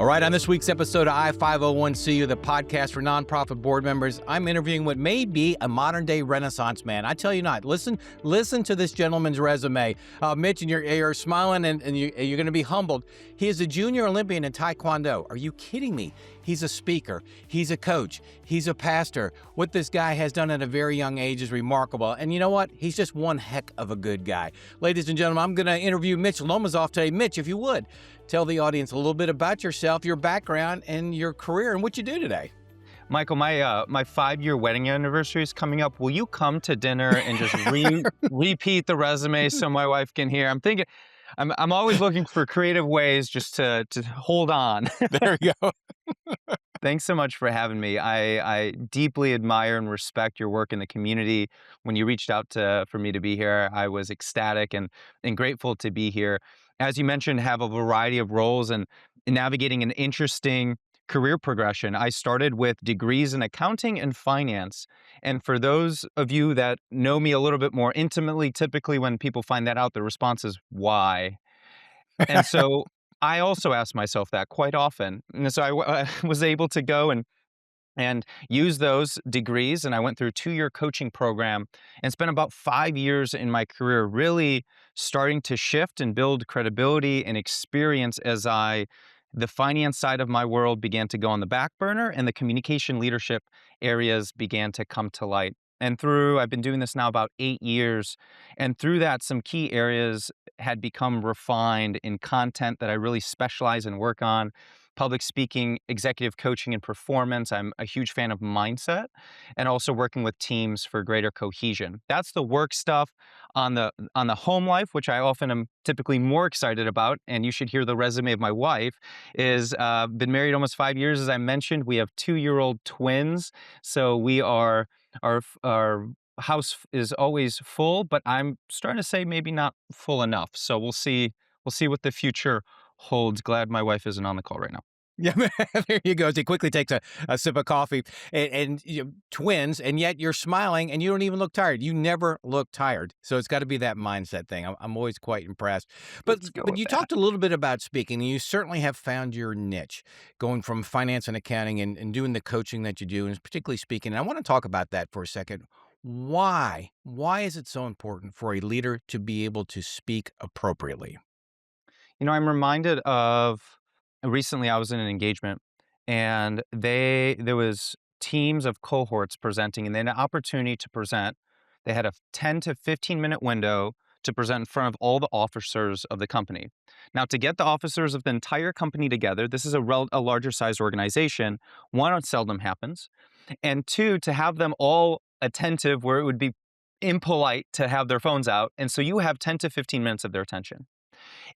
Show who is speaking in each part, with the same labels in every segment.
Speaker 1: All right, on this week's episode of I-501-CU, the podcast for nonprofit board members, I'm interviewing what may be a modern-day Renaissance man. I tell you not. Listen to this gentleman's resume. Mitch, and you're smiling, and you're going to be humbled. He is a junior Olympian in Taekwondo. Are you kidding me? He's a speaker. He's a coach. He's a pastor. What this guy has done at a very young age is remarkable. And you know what? He's just one heck of a good guy. Ladies and gentlemen, I'm going to interview Mitch Lomazov today. Mitch, if you would, tell the audience a little bit about yourself, your background, and your career, and what you do today.
Speaker 2: Michael, my 5-year wedding anniversary is coming up. Will you come to dinner and just repeat the resume so my wife can hear? I'm always looking for creative ways just to hold on.
Speaker 1: There you go.
Speaker 2: Thanks so much for having me. I deeply admire and respect your work in the community. When you reached out for me to be here, I was ecstatic and grateful to be here. As you mentioned, have a variety of roles and navigating an interesting career progression. I started with degrees in accounting and finance. And for those of you that know me a little bit more intimately, typically when people find that out, the response is, why? And so I also ask myself that quite often. And so I was able to go and use those degrees, and I went through a 2-year coaching program and spent about 5 years in my career really starting to shift and build credibility and experience as the finance side of my world began to go on the back burner and the communication leadership areas began to come to light. And I've been doing this now about 8 years, and through that, some key areas had become refined in content that I really specialize and work on. Public speaking, executive coaching, and performance. I'm a huge fan of mindset and also working with teams for greater cohesion. That's the work stuff. On the home life, which I often am typically more excited about, and you should hear the resume of my wife, is been married almost 5 years, as I mentioned. We have 2-year-old twins, so our house is always full, but I'm starting to say maybe not full enough. So we'll see what the future holds. Glad my wife isn't on the call right now.
Speaker 1: Yeah, there you go. As he quickly takes a sip of coffee, and twins, and yet you're smiling, and you don't even look tired. You never look tired. So it's got to be that mindset thing. I'm always quite impressed. But you talked a little bit about speaking, and you certainly have found your niche, going from finance and accounting and doing the coaching that you do, and particularly speaking. And I want to talk about that for a second. Why? Why is it so important for a leader to be able to speak appropriately?
Speaker 2: I'm reminded of recently I was in an engagement and there was teams of cohorts presenting and they had an opportunity to present. They had a 10 to 15-minute window to present in front of all the officers of the company. Now, to get the officers of the entire company together, this is a larger size organization. One, it seldom happens. And two, to have them all attentive where it would be impolite to have their phones out. And so you have 10 to 15 minutes of their attention.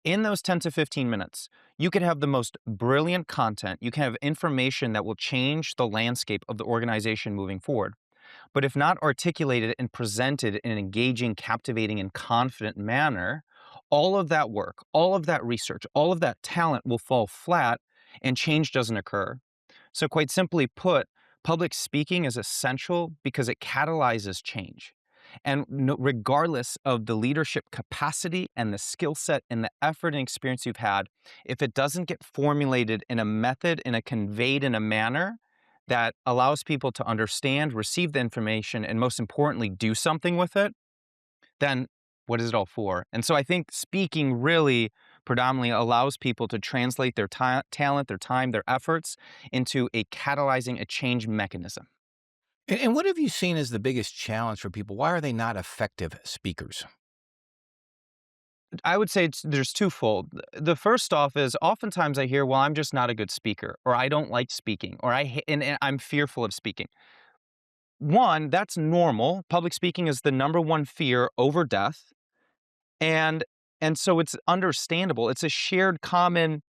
Speaker 2: In those 10 to 15 minutes, you can have the most brilliant content. You can have information that will change the landscape of the organization moving forward. But if not articulated and presented in an engaging, captivating, and confident manner, all of that work, all of that research, all of that talent will fall flat and change doesn't occur. So quite simply put, public speaking is essential because it catalyzes change. And regardless of the leadership capacity and the skill set and the effort and experience you've had, if it doesn't get formulated in a method and conveyed in a manner that allows people to understand, receive the information, and most importantly, do something with it, then what is it all for? And so I think speaking really predominantly allows people to translate their talent, their time, their efforts into a catalyzing a change mechanism.
Speaker 1: And what have you seen as the biggest challenge for people? Why are they not effective speakers?
Speaker 2: I would say there's twofold. The first off is oftentimes I hear, well, I'm just not a good speaker, or I don't like speaking, or and I'm fearful of speaking. One, that's normal. Public speaking is the number one fear over death. And so it's understandable. It's a shared common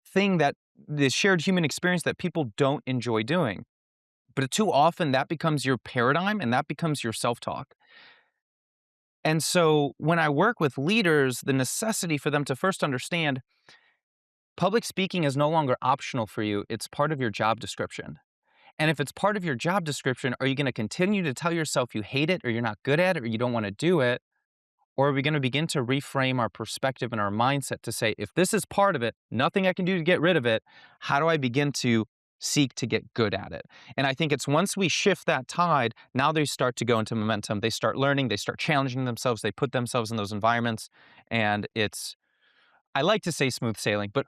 Speaker 2: thing that the shared human experience that people don't enjoy doing. But too often that becomes your paradigm and that becomes your self-talk. And so when I work with leaders, the necessity for them to first understand public speaking is no longer optional for you. It's part of your job description. And if it's part of your job description, are you going to continue to tell yourself you hate it or you're not good at it or you don't want to do it? Or are we going to begin to reframe our perspective and our mindset to say, if this is part of it, nothing I can do to get rid of it, how do I begin to seek to get good at it? And I think it's once we shift that tide, now they start to go into momentum. They start learning, they start challenging themselves, they put themselves in those environments. And it's, I like to say smooth sailing, but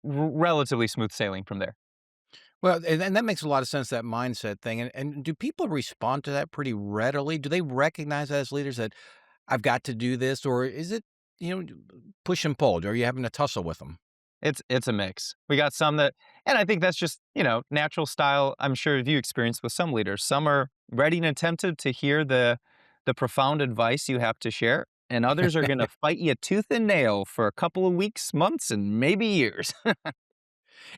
Speaker 2: relatively smooth sailing from there.
Speaker 1: Well, and that makes a lot of sense, that mindset thing. And do people respond to that pretty readily? Do they recognize as leaders that I've got to do this, or is it, push and pull? Are you having to tussle with them?
Speaker 2: It's a mix. We got some that, and I think that's just, natural style. I'm sure you experienced with some leaders. Some are ready and attentive to hear the profound advice you have to share, and others are gonna fight you tooth and nail for a couple of weeks, months, and maybe years.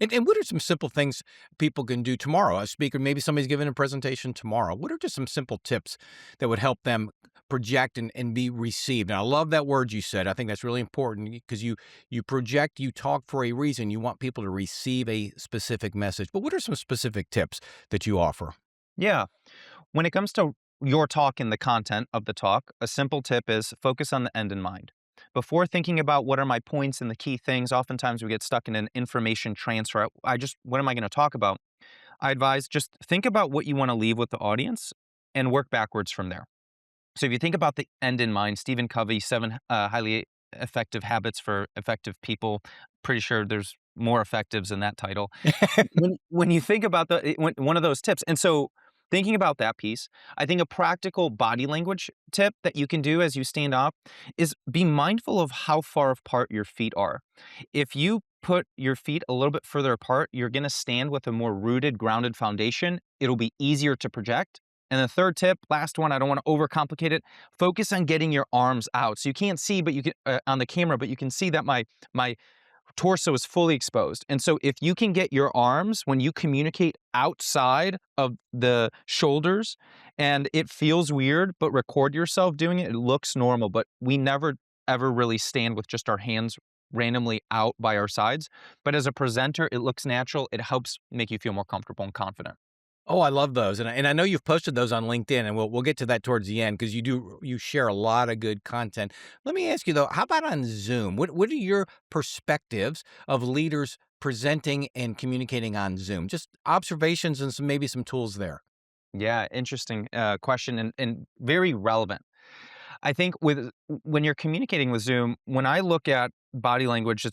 Speaker 1: And what are some simple things people can do tomorrow? A speaker, maybe somebody's giving a presentation tomorrow. What are just some simple tips that would help them project and be received? And I love that word you said. I think that's really important because you project, you talk for a reason. You want people to receive a specific message. But what are some specific tips that you offer?
Speaker 2: Yeah. When it comes to your talk and the content of the talk, a simple tip is focus on the end in mind. Before thinking about what are my points and the key things, oftentimes we get stuck in an information transfer. What am I going to talk about? I advise just think about what you want to leave with the audience and work backwards from there. So if you think about the end in mind, Stephen Covey, seven highly effective habits for effective people. Pretty sure there's more effectives in that title. When you think about one of those tips, and so thinking about that piece, I think a practical body language tip that you can do as you stand up is be mindful of how far apart your feet are. If you put your feet a little bit further apart, you're going to stand with a more rooted, grounded foundation. It'll be easier to project. And the third tip, last one, I don't want to overcomplicate it. Focus on getting your arms out. So you can't see, but you can on the camera, but you can see that my torso is fully exposed. And so if you can get your arms when you communicate outside of the shoulders and it feels weird, but record yourself doing it, it looks normal. But we never ever really stand with just our hands randomly out by our sides. But as a presenter, it looks natural. It helps make you feel more comfortable and confident.
Speaker 1: Oh, I love those, and I know you've posted those on LinkedIn, and we'll get to that towards the end because you share a lot of good content. Let me ask you though, how about on Zoom? What are your perspectives of leaders presenting and communicating on Zoom? Just observations and maybe some tools there.
Speaker 2: Yeah, interesting question and very relevant. I think when you're communicating with Zoom, when I look at body language,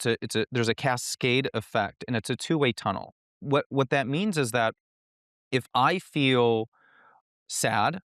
Speaker 2: there's a cascade effect and it's a two-way tunnel. What that means is that if I feel sad,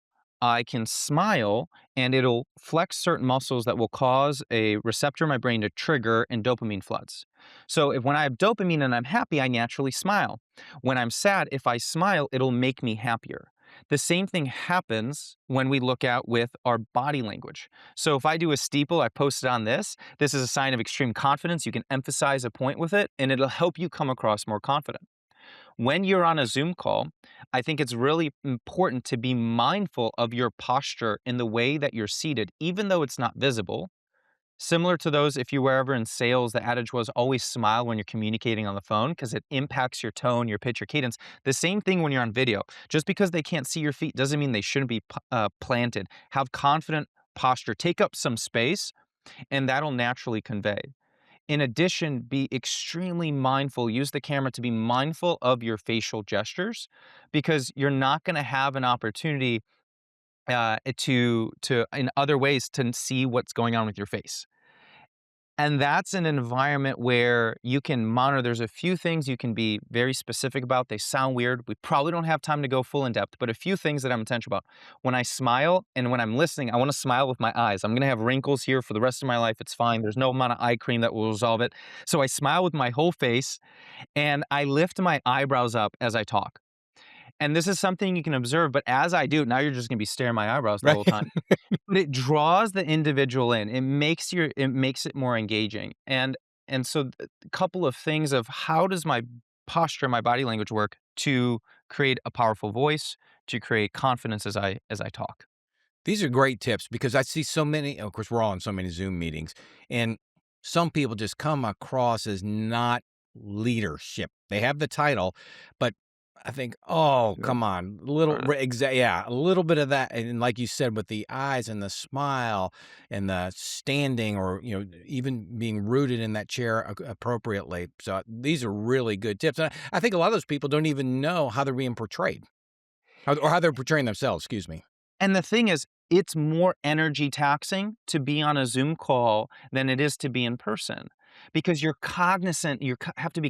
Speaker 2: I can smile and it'll flex certain muscles that will cause a receptor in my brain to trigger and dopamine floods. So if when I have dopamine and I'm happy, I naturally smile. When I'm sad, if I smile, it'll make me happier. The same thing happens when we look at with our body language. So if I do a steeple, I post it on this. This is a sign of extreme confidence. You can emphasize a point with it and it'll help you come across more confident. When you're on a Zoom call, I think it's really important to be mindful of your posture in the way that you're seated, even though it's not visible. Similar to those, if you were ever in sales, the adage was always smile when you're communicating on the phone because it impacts your tone, your pitch, your cadence. The same thing when you're on video. Just because they can't see your feet doesn't mean they shouldn't be planted. Have confident posture, take up some space, and that'll naturally convey. In addition, be extremely mindful. Use the camera to be mindful of your facial gestures because you're not going to have an opportunity to in other ways to see what's going on with your face. And that's an environment where you can monitor. There's a few things you can be very specific about. They sound weird. We probably don't have time to go full in depth, but a few things that I'm intentional about. When I smile and when I'm listening, I want to smile with my eyes. I'm going to have wrinkles here for the rest of my life. It's fine. There's no amount of eye cream that will resolve it. So I smile with my whole face and I lift my eyebrows up as I talk. And this is something you can observe, but as I do, now you're just going to be staring at my eyebrows the
Speaker 1: Right.
Speaker 2: whole time. But it draws the individual in. It makes it more engaging. And so a couple of things of how does my posture, my body language work to create a powerful voice, to create confidence as I talk.
Speaker 1: These are great tips because I see so many, of course, we're all in so many Zoom meetings, and some people just come across as not leadership. They have the title, but I think, "Oh,
Speaker 2: Sure.
Speaker 1: come on, little yeah, a little bit of that," and like you said, with the eyes and the smile and the standing or, even being rooted in that chair appropriately. So these are really good tips, and I think a lot of those people don't even know how they're being portrayed, or how they're portraying themselves, excuse me.
Speaker 2: And the thing is, it's more energy taxing to be on a Zoom call than it is to be in person because you're cognizant, have to be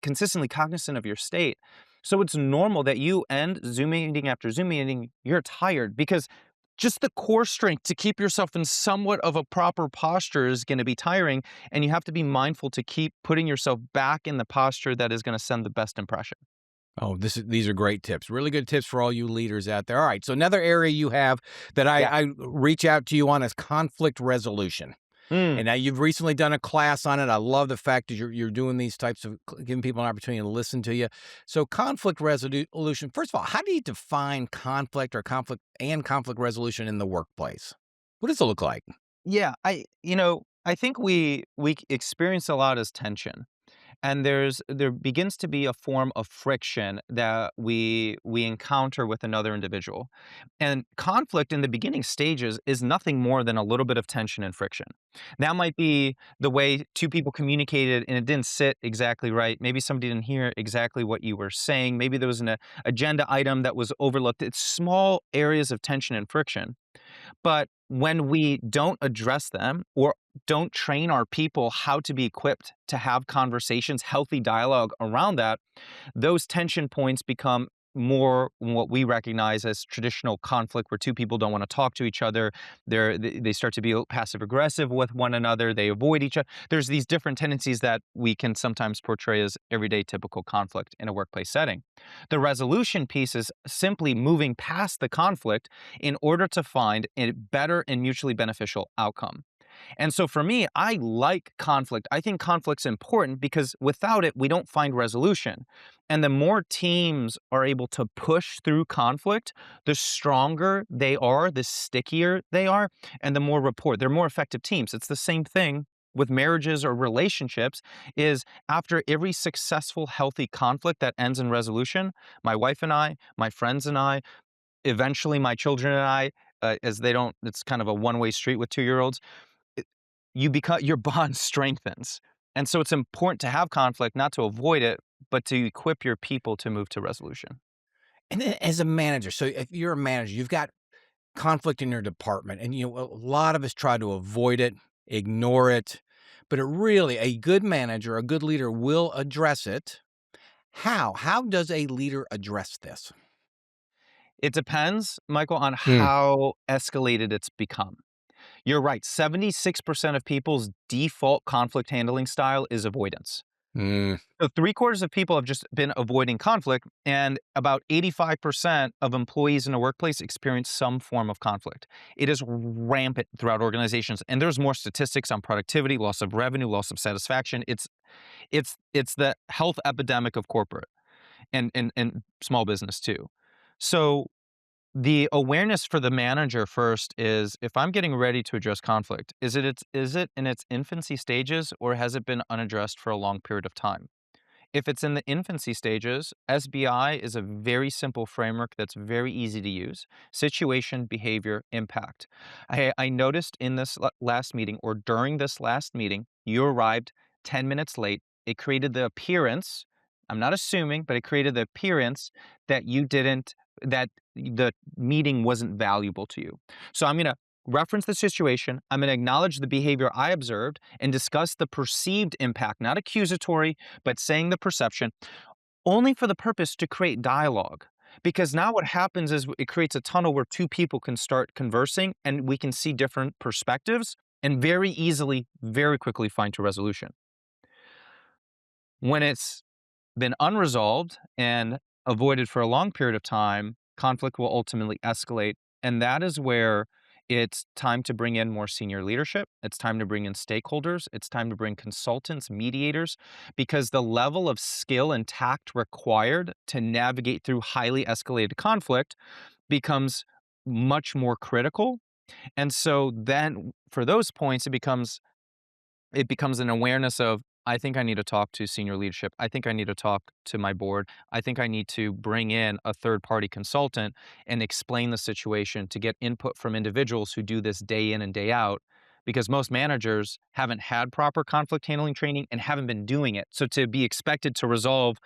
Speaker 2: consistently cognizant of your state. So it's normal that you end Zoom meeting after Zoom meeting, you're tired because just the core strength to keep yourself in somewhat of a proper posture is going to be tiring. And you have to be mindful to keep putting yourself back in the posture that is going to send the best impression.
Speaker 1: Oh, these are great tips. Really good tips for all you leaders out there. All right, so another area you have that
Speaker 2: Yeah.
Speaker 1: I reach out to you on is conflict resolution.
Speaker 2: Mm.
Speaker 1: And now you've recently done a class on it. I love the fact that you're doing these types of giving people an opportunity to listen to you. So conflict resolution. First of all, how do you define conflict resolution in the workplace? What does it look like?
Speaker 2: Yeah, I think we experience a lot as tension. And there begins to be a form of friction that we encounter with another individual. And conflict in the beginning stages is nothing more than a little bit of tension and friction. That might be the way two people communicated and it didn't sit exactly right. Maybe somebody didn't hear exactly what you were saying. Maybe there was an agenda item that was overlooked. It's small areas of tension and friction. But when we don't address them or don't train our people how to be equipped to have conversations, healthy dialogue around that, those tension points become more what we recognize as traditional conflict where two people don't want to talk to each other. They start to be passive aggressive with one another. They avoid each other. There's these different tendencies that we can sometimes portray as everyday typical conflict in a workplace setting. The resolution piece is simply moving past the conflict in order to find a better and mutually beneficial outcome. And so for me, I like conflict. I think conflict's important because without it, we don't find resolution. And the more teams are able to push through conflict, the stronger they are, the stickier they are, and the more rapport. They're more effective teams. It's the same thing with marriages or relationships is after every successful healthy conflict that ends in resolution, my wife and I, my friends and I, eventually my children and I, as they don't, it's kind of a one-way street with 2-year olds, you become your bond strengthens. And so it's important to have conflict, not to avoid it, but to equip your people to move to resolution.
Speaker 1: And then as a manager, so if you're a manager, you've got conflict in your department, and a lot of us try to avoid it, ignore it, but a good manager, a good leader will address it. How does a leader address this?
Speaker 2: It depends, Michael, on
Speaker 1: Mm,
Speaker 2: how escalated it's become. You're right. 76% of people's default conflict handling style is avoidance.
Speaker 1: mm,
Speaker 2: So three-quarters of people have just been avoiding conflict, and about 85% of employees in a workplace experience some form of conflict. It is rampant throughout organizations, and there's more statistics on productivity, loss of revenue, loss of satisfaction. It's the health epidemic of corporate and small business too. So the awareness for the manager first is if I'm getting ready to address conflict, is it in its infancy stages or has it been unaddressed for a long period of time? If it's in the infancy stages, SBI is a very simple framework that's very easy to use. Situation, behavior, impact. I noticed in this last meeting or during this last meeting, you arrived 10 minutes late. It created the appearance, I'm not assuming, but it created the appearance that you didn't, that the meeting wasn't valuable to you. So I'm going to reference the situation. I'm going to acknowledge the behavior I observed and discuss the perceived impact, not accusatory, but saying the perception, only for the purpose to create dialogue. Because now what happens is it creates a tunnel where two people can start conversing and we can see different perspectives and very easily, very quickly find to resolution. When it's been unresolved and avoided for a long period of time, conflict will ultimately escalate. And that is where it's time to bring in more senior leadership. It's time to bring in stakeholders. It's time to bring consultants, mediators, because the level of skill and tact required to navigate through highly escalated conflict becomes much more critical. And so then for those points, it becomes an awareness of I think I need to talk to senior leadership. I think I need to talk to my board. I think I need to bring in a third party consultant and explain the situation to get input from individuals who do this day in and day out. Because most managers haven't had proper conflict handling training and haven't been doing it. So to be expected to resolve,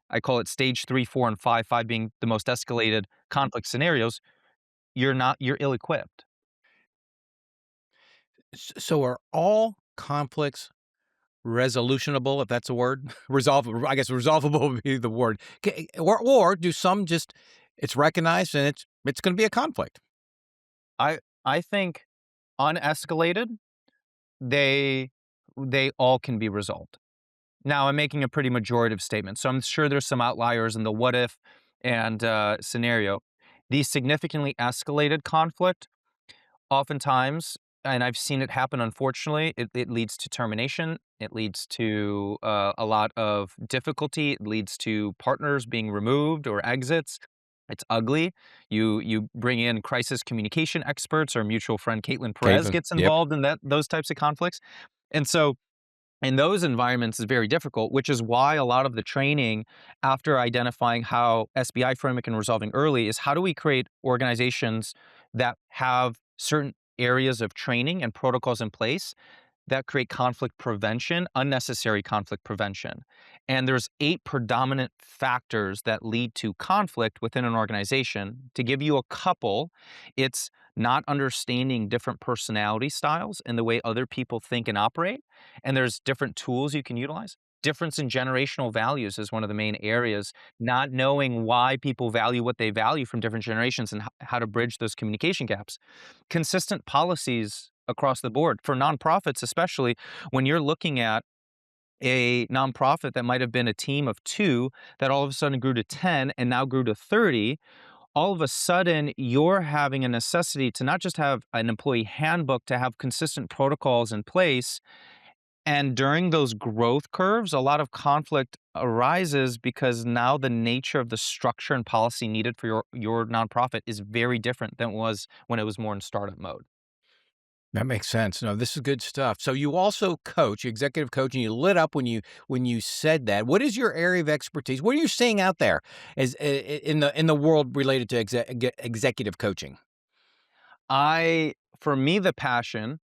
Speaker 2: I call it stage 3, 4, and 5, 5 being the most escalated conflict scenarios, you're ill equipped.
Speaker 1: So are all conflicts resolutionable, if that's a word? I guess resolvable would be the word. Or do some just it's recognized and it's going to be a conflict?
Speaker 2: I think unescalated, they they all can be resolved. Now, I'm making a pretty majorative statement, so I'm sure there's some outliers in the what if and scenario. The significantly escalated conflict, oftentimes, and I've seen it happen, unfortunately, it leads to termination. It leads to a lot of difficulty. It leads to partners being removed or exits. It's ugly. You bring in crisis communication experts. Our mutual friend Caitlin Perez
Speaker 1: Caitlin.
Speaker 2: gets
Speaker 1: Yep.
Speaker 2: involved in those types of conflicts, and so in those environments is very difficult, which is why a lot of the training after identifying how SBI framework and resolving early is how do we create organizations that have certain areas of training and protocols in place that create conflict prevention, unnecessary conflict prevention. And there's 8 predominant factors that lead to conflict within an organization. To give you a couple, it's not understanding different personality styles and the way other people think and operate. And there's different tools you can utilize. Difference in generational values is one of the main areas. Not knowing why people value what they value from different generations and how to bridge those communication gaps. Consistent policies across the board for nonprofits, especially when you're looking at a nonprofit that might have been a team of 2 that all of a sudden grew to 10 and now grew to 30. All of a sudden, you're having a necessity to not just have an employee handbook, to have consistent protocols in place. And during those growth curves, a lot of conflict arises because now the nature of the structure and policy needed for your nonprofit is very different than it was when it was more in startup mode.
Speaker 1: That makes sense. No, this is good stuff. So you also coach, executive coach, and you lit up when you said that. What is your area of expertise? What are you seeing out there as in the world related to executive coaching?
Speaker 2: For me, the passion,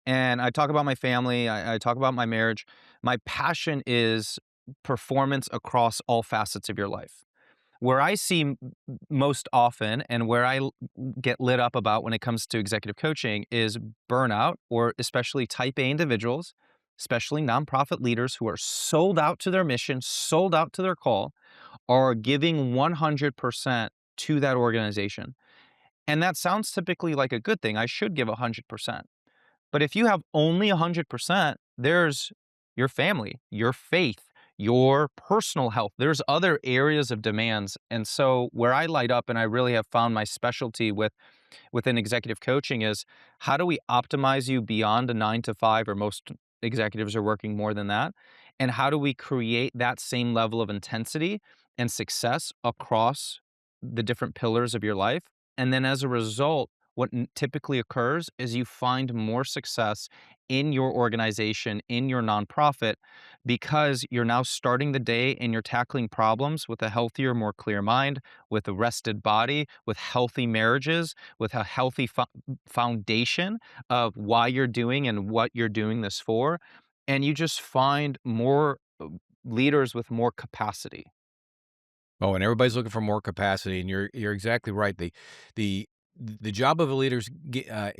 Speaker 2: and I talk about my family, I talk about my marriage. My passion is performance across all facets of your life. Where I see most often and where get lit up about when it comes to executive coaching is burnout, or especially type A individuals, especially nonprofit leaders who are sold out to their mission, sold out to their call, are giving 100% to that organization. And that sounds typically like a good thing. I should give 100%. But if you have only 100%, there's your family, your faith, your personal health. There's other areas of demands. And so where I light up and I really have found my specialty within executive coaching is how do we optimize you beyond a 9 to 5, or most executives are working more than that, and how do we create that same level of intensity and success across the different pillars of your life. And then as a result, what typically occurs is you find more success in your organization, in your nonprofit, because you're now starting the day and you're tackling problems with a healthier, more clear mind, with a rested body, with healthy marriages, with a healthy foundation of why you're doing and what you're doing this for. And you just find more leaders with more capacity.
Speaker 1: Oh, and everybody's looking for more capacity, and you're exactly right. The the job of a leader is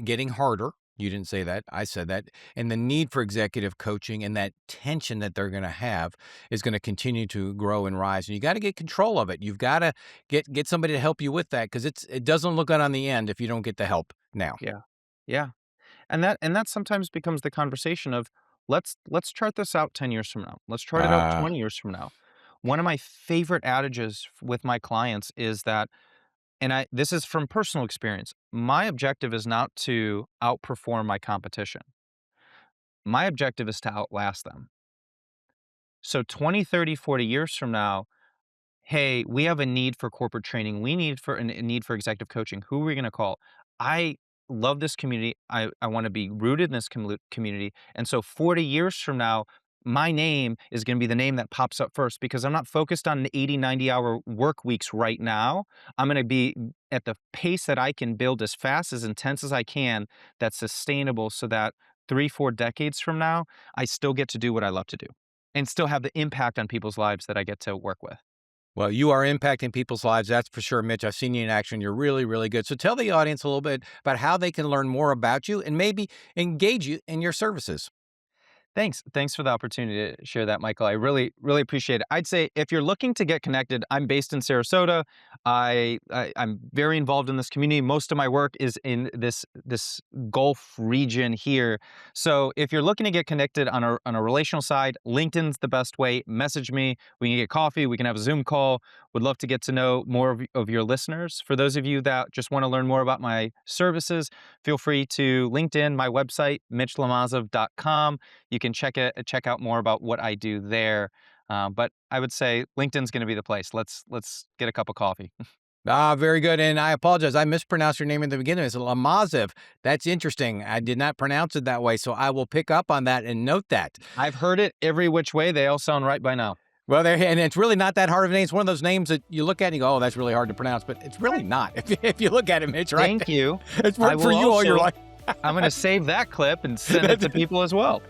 Speaker 1: getting harder. You didn't say that. I said that. And the need for executive coaching and that tension that they're going to have is going to continue to grow and rise. And you got to get control of it. You've got to get somebody to help you with that because it doesn't look good on the end if you don't get the help now.
Speaker 2: Yeah. Yeah. And that sometimes becomes the conversation of let's chart this out 10 years from now. Let's chart it out
Speaker 1: Uh,
Speaker 2: 20 years from now. One of my favorite adages with my clients is that, and this is from personal experience. My objective is not to outperform my competition. My objective is to outlast them. So 20, 30, 40 years from now, hey, we have a need for corporate training. We need for a need for executive coaching. Who are we going to call? I love this community. I want to be rooted in this community. And so 40 years from now, my name is going to be the name that pops up first because I'm not focused on the 80, 90-hour work weeks right now. I'm going to be at the pace that I can build as fast, as intense as I can, that's sustainable so that 3, 4 decades from now, I still get to do what I love to do and still have the impact on people's lives that I get to work with.
Speaker 1: Well, you are impacting people's lives, that's for sure, Mitch. I've seen you in action. You're really, really good. So tell the audience a little bit about how they can learn more about you and maybe engage you in your services.
Speaker 2: Thanks for the opportunity to share that, Michael. I really, really appreciate it. I'd say if you're looking to get connected, I'm based in Sarasota. I'm very involved in this community. Most of my work is in this Gulf region here. So if you're looking to get connected on a relational side, LinkedIn's the best way. Message me. We can get coffee. We can have a Zoom call. Would love to get to know more of your listeners. For those of you that just want to learn more about my services, feel free to LinkedIn, my website, mitchlomazov.com. You can check out more about what I do there. But I would say LinkedIn's going to be the place. Let's get a cup of coffee.
Speaker 1: Very good. And I apologize. I mispronounced your name in the beginning. It's Lomazov. That's interesting. I did not pronounce it that way. So I will pick up on that and note that.
Speaker 2: I've heard it every which way. They all sound right by now.
Speaker 1: Well, and it's really not that hard of a name. It's one of those names that you look at and you go, oh, that's really hard to pronounce. But it's really not. If you look at it, Mitch, right?
Speaker 2: Thank you.
Speaker 1: It's worked for you all your life.
Speaker 2: I'm going to save that clip and send it to people as well.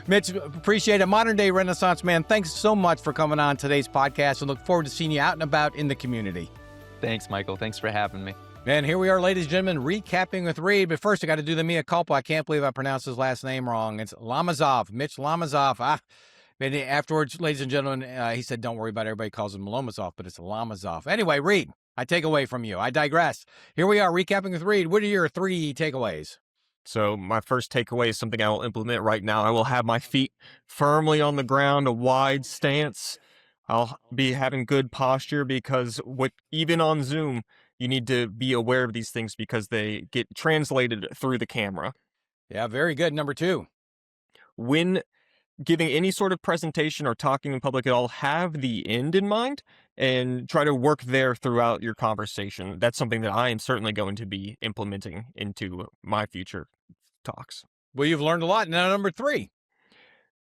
Speaker 1: Mitch, appreciate it. Modern day Renaissance man, thanks so much for coming on today's podcast and look forward to seeing you out and about in the community.
Speaker 2: Thanks, Michael. Thanks for having me.
Speaker 1: And here we are, ladies and gentlemen, recapping with Reed. But first, I got to do the mea culpa. I can't believe I pronounced his last name wrong. It's Lomazov, Mitch Lomazov. And afterwards, ladies and gentlemen, he said, don't worry about it. Everybody calls him Lomazov, but it's Lomazov. Anyway, Reed, I take away from you. I digress. Here we are, recapping with Reed. What are your 3 takeaways?
Speaker 3: So my first takeaway is something I will implement right now. I will have my feet firmly on the ground, a wide stance. I'll be having good posture because even on Zoom, you need to be aware of these things because they get translated through the camera.
Speaker 1: Yeah, very good. Number 2.
Speaker 3: When giving any sort of presentation or talking in public at all, have the end in mind and try to work there throughout your conversation. That's something that I am certainly going to be implementing into my future talks.
Speaker 1: Well, you've learned a lot. Now, number 3.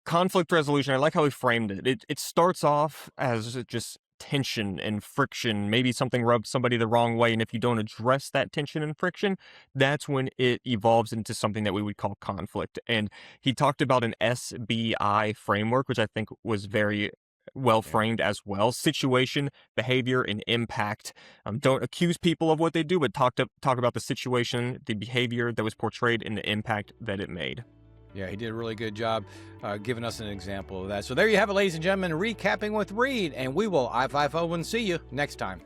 Speaker 3: Conflict resolution. I like how he framed it. It starts off as just tension and friction. Maybe something rubs somebody the wrong way, and if you don't address that tension and friction, that's when it evolves into something that we would call conflict. And he talked about an SBI framework, which I think was very well framed as well. Situation, behavior, and impact. Don't accuse people of what they do, but talk about the situation, the behavior that was portrayed, and the impact that it made.
Speaker 1: Yeah, he did a really good job giving us an example of that. So there you have it, ladies and gentlemen, recapping with Reed, and we will I-50 and see you next time.